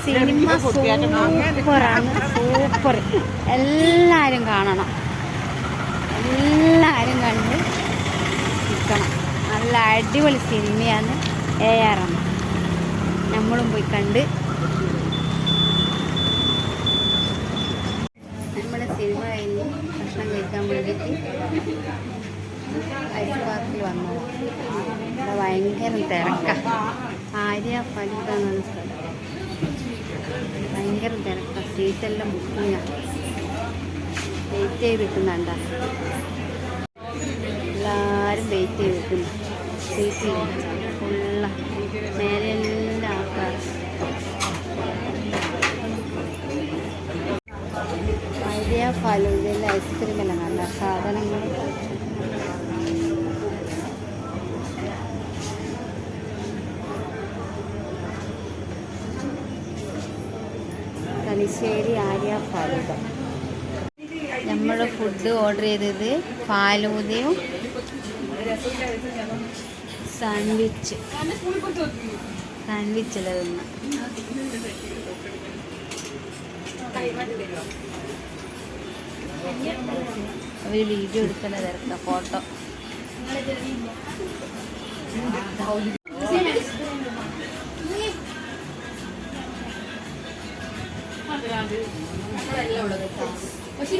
Cinema സൂപ്പറാണ്, super. എല്ലാവരും കാണണം, എല്ലാവരും കണ്ട് നിൽക്കണം. നല്ല അടിപൊളി സിനിമയാണ്. AR നമ്മളും പോയി കണ്ട് നമ്മുടെ സിനിമ കഴിഞ്ഞ് ഭക്ഷണം കഴിക്കാൻ വേണ്ടിയിട്ട് ഐസ് പാർക്കിൽ വന്നതാണ്. ഇവിടെ ഭയങ്കര തിരക്കാണ്. ആര്യ ഫലൂദ എന്നാണ് സ്ഥലം. ഭയങ്കര തിരക്കാണ്. സീറ്റെല്ലാം ബുക്കിങ്ങാണ്. വെയിറ്റ് ചെയ്ത് നിൽക്കുന്നുണ്ട. എല്ലാവരും വെയിറ്റ് ചെയ്ത് നിൽക്കുന്നു. സീറ്റിൽ ഫുള്ള മേലെല്ലാം ആൾക്കാർ. ആര്യ ഫലൂദയിലെ ഐസ്ക്രീമെല്ലാം നല്ല സാധനങ്ങൾ. തലശ്ശേരി ആര്യ ഫലൂദ. നമ്മൾ ഫുഡ് ഓർഡർ ചെയ്തത് ഫാലൂദയും സാൻഡ്വിച്ചല്ല തിന്ന. അവർ വീഡിയോ എടുക്കേണ്ട തിരക്ക. ഫോട്ടോ പക്ഷെ